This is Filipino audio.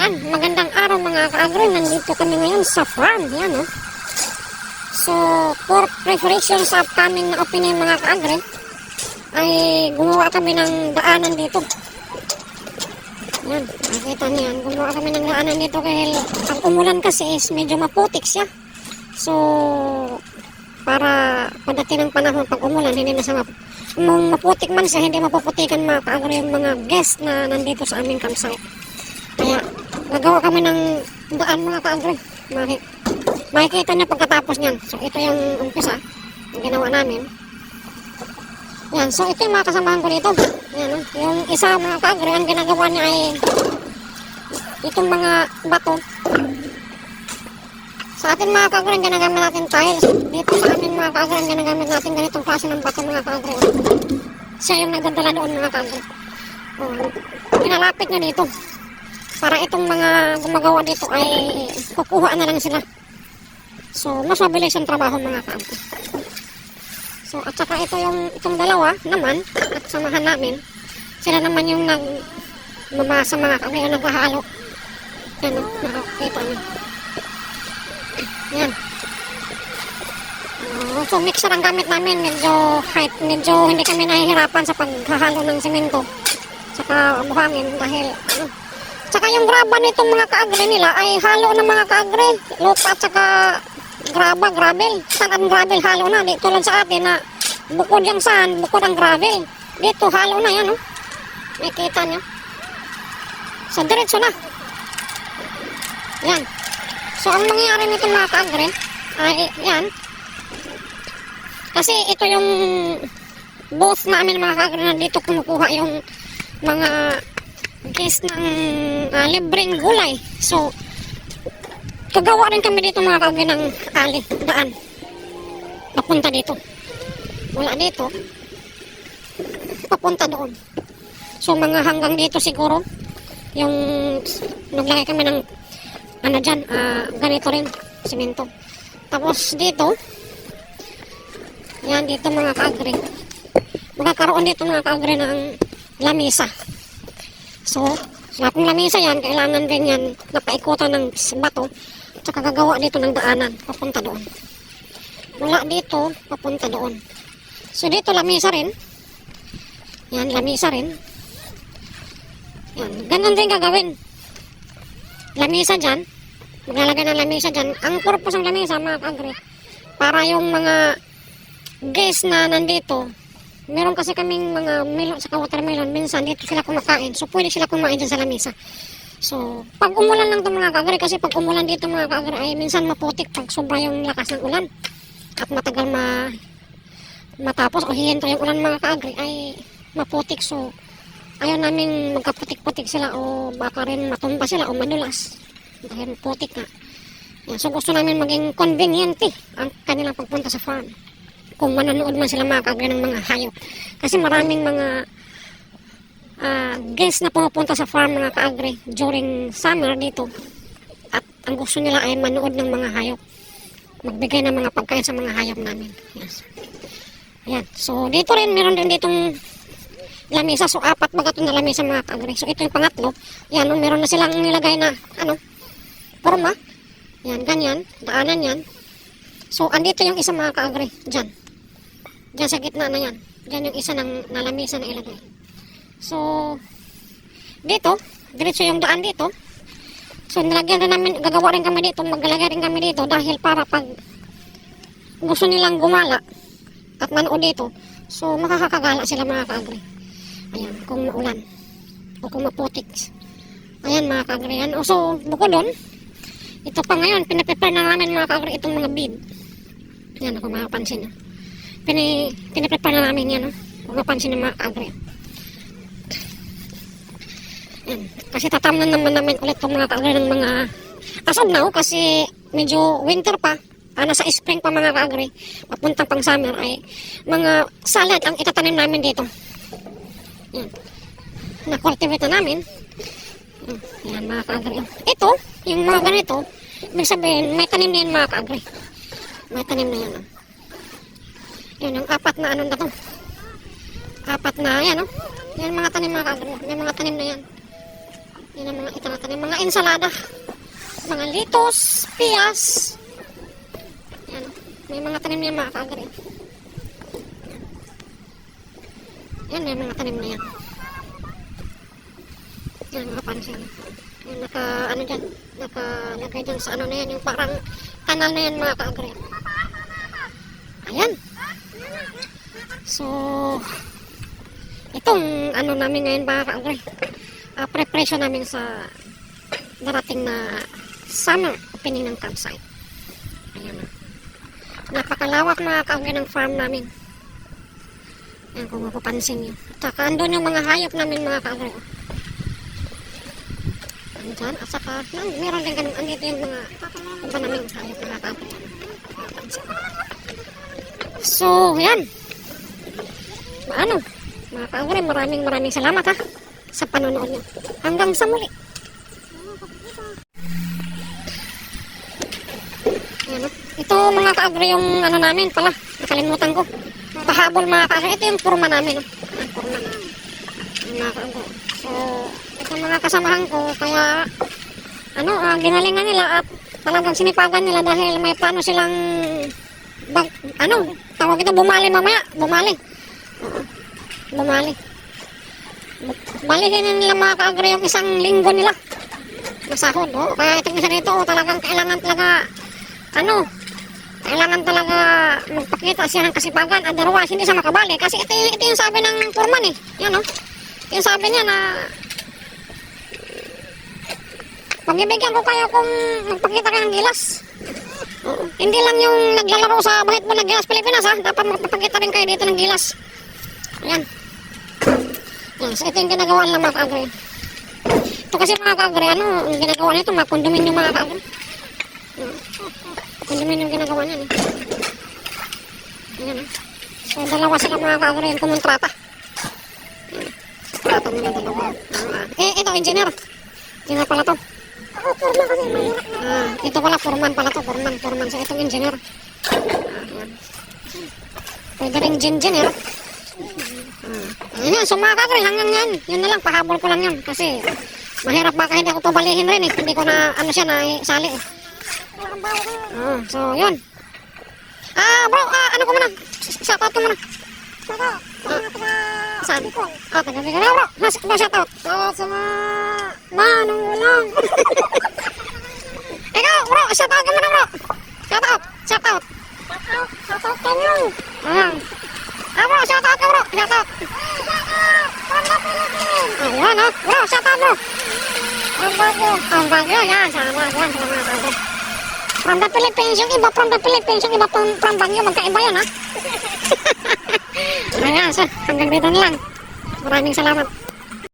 Yan, magandang araw mga ka-agri. Nandito kami ngayon sa farm. Yan, oh. So, for preparation sa upcoming na opening mga ka-agri, ay gumawa kami ng daanan dito. Yan, nakita niyo yan. Gumawa kami ng daanan dito dahil pag umulan kasi is medyo maputik siya. So, para pagdating ng panahon pag umulan, hindi na siya maputik man siya, hindi mapuputikan mga ka-agri yung mga guest na nandito sa aming campsite. Kaya, nagawa kami ng daan mga ka-agri. Makikita niyo pagkatapos niyan. So, ito yung umpisa, yung ginawa namin. Yan, so ito yung mga kasamahan ko dito. Yan, yung isa mga ka-agri, ang ginagawa niya ay itong mga bato. Sa atin mga ka-agri, ang ginagamit natin tiles. Dito sa amin mga ka-agri, ang ginagamit natin ganitong klase ng bato mga ka-agri. Siya yung nagdadala doon mga ka-agri. Pinalapit niya dito. Para itong mga gumagawa dito ay kukuha na lang sila. So, mas mabilis ang trabaho mga ka-agri. So, at saka itong dalawa naman, at samahan namin, sila naman yung nagmamasa mga ka-agri, yung naghahalo. Yan, nakakita nyo. Yan. So, mixer ang gamit namin. Medyo hindi kami nahihirapan sa paghahalo ng semento. Saka buhangin dahil, tsaka yung graba nitong mga ka-agri nila ay halo ng mga ka-agri. Lupa at saka gravel. Saan ang gravel halo na. Di tulad sa atin na bukod yung sand, bukod ang gravel. Dito halo na yan. Nakikita nyo. Sa diretso na. Yan. So ang mangyayari nitong mga ka-agri ay yan. Kasi ito yung booth namin mga ka-agri na dito kumukuha yung mga guest ng libreng gulay. So, kagawa rin kami dito mga ka-agri ng daan. Papunta dito. Wala dito. Papunta doon. So, mga hanggang dito siguro. Yung naglagay kami ng dyan, ganito rin, simento. Tapos dito, yan dito mga ka-agri. Magkakaroon dito mga ka-agri ng lamisa. So, lahat ng lamisa yan, kailangan din yan napaikutan ng bato, tsaka gagawa dito ng daanan, papunta doon. Mula dito, papunta doon. So, dito lamisa rin. Yan, lamisa rin. Yan, ganun din gagawin. Lamisa dyan, maglalagay ng lamisa dyan. Ang purpose ng lamisa, mga ka-agri, para yung mga guests na nandito, meron kasi kaming mga melon sa watermelon, minsan dito sila kumakain, so pwede sila kumain dyan sa lamisa. So, pag umulan lang itong mga ka-agri, kasi pag umulan dito mga ka-agri ay minsan maputik pag sobra yung lakas ng ulan at matagal matapos o hihinto yung ulan mga ka-agri ay maputik. So, ayaw namin magkaputik-putik sila o baka rin matumba sila o madulas dahil putik na. Yan, so, gusto namin maging conveniente ang kanilang pagpunta sa farm. Kung manonood man sila mga ka-agri ng mga hayop. Kasi maraming mga guests na pumupunta sa farm mga ka-agri during summer dito. At ang gusto nila ay manood ng mga hayop. Magbigay ng mga pagkain sa mga hayop namin. Yes. Ayan. So dito rin, meron din ditong lamisa. So 4 baga ito na lamisa mga ka-agri. So ito yung pangatlo. Yan, meron na silang nilagay na forma. Yan, ganyan. Daanan yan. So andito yung isa mga ka-agri. Diyan sa gitna na yan. Diyan yung isa ng nalamisa na ilagay. So, dito, diretso yung daan dito. So, nilagyan rin namin, gagawa rin kami dito, maglalagay rin kami dito dahil para pag gusto nilang gumala at manood dito, so makakakagala sila mga ka-agri. Ayan, kung maulan o kung maputik. Ayan mga ka-agri. So, bukod doon, ito pa ngayon, pinaprepare na namin mga ka-agri itong mga bead. Yan, kung makapansin. Pinaprepare na namin yan. Kung mapansin ng mga ka-agri. Yan. Kasi tatamnan naman namin ulit itong mga ka-agri ng mga as of now, kasi medyo winter pa. Nasa spring pa mga ka-agri. Papuntang pang summer ay mga salad ang itatanim namin dito. Yan. Na-cultivate na namin. Yan mga ka-agri. Ito, yung mga ganito, ibig sabihin, may tanim na yan mga ka-agri. May tanim na yan. Yan, yung 4 na na to. 4 na, yan Yan mga tanim mga ka-agri. Yung mga tanim na yan. Yan ang mga itinatanim. Mga ensalada. Mga litos, piyas. Yan. May mga tanim niya mga kaagri. Yan, may mga tanim na yan. Yan, mga pansin. Yan, ano dyan. Nakalagay dyan sa ano na yan. Yung parang kanal na yan mga kaagri. Ayan. So, itong ano namin ngayon mga kaagri. Preparation namin sa darating na summer opening ng campsite. Ayan na. Napakalawak mga kaagri ng farm namin. Ayan kung mapapansin nyo. At saka andun yung mga hayop namin mga kaagri. Andyan. At saka meron din ganun. Andito yung mga iba namin hayop mga kaagri. So, yan. Ano? Mga kaagri, maraming salamat ha sa panonood nyo. Hanggang sa muli. Ayan, ito mga kaagri yung ano namin pala. Nakalimutan ko. Pahabol mga kaagri. Ito yung purma namin. Purma na. Mga kaagri. So, ito mga kasamahan ko. Kaya, ginalingan nila at talagang sinipagan nila dahil may plano silang tawag ito, bumali mamaya. Bumali. Balihin nila mga kaagri yung isang linggo nila masahod. Kaya itong isa nito talagang kailangan talaga magpakita siya ng kasipagan, otherwise hindi siya makabali kasi ito yung sabi ng foreman yan yung sabi niya na pagbibigyan ko kayo kung magpakita kayo ng gilas. Hindi lang yung naglalaro sa basketball ng gilas Pilipinas dapat magpapakita rin kayo dito ng gilas. Ayan. So ito yung ginagawa nila mga kaagri. Ito kasi mga kaagri, yung ginagawa nito, mga kondominium mga kaagri. Kondominium ginagawa niya. Ayan. So dalawa sila mga kaagri yung kumontrata. Kontrata nila dalawa. Ito, engineer. Engineer pala to. Foreman kasi. Ito pala, foreman pala to. Foreman. So itong engineer. Ayan. Pwede rin engineer. Ayan, so mga kaagri, hanggang yan. Yun na lang, pahabol ko lang yun. Kasi mahirap baka hindi ako pabalihin rin Hindi ko na, na isali so, yun. Bro, ano ko muna? Shoutout ko muna. Saan? Taga-biga na bro. Shoutout. Sa mga manungulang. Ikaw, bro, shoutout ka muna bro. Shoutout. Shoutout kayo. Bro, shoutout ka bro. Shoutout. Ayan bro, shoutout bro. Ang bagyo, yan. Salamat yan. From the Philippines, yung iba from the Philippines, yung iba from Baguio, magkaiba yan Ayan, so hanggang dito na lang. Maraming salamat.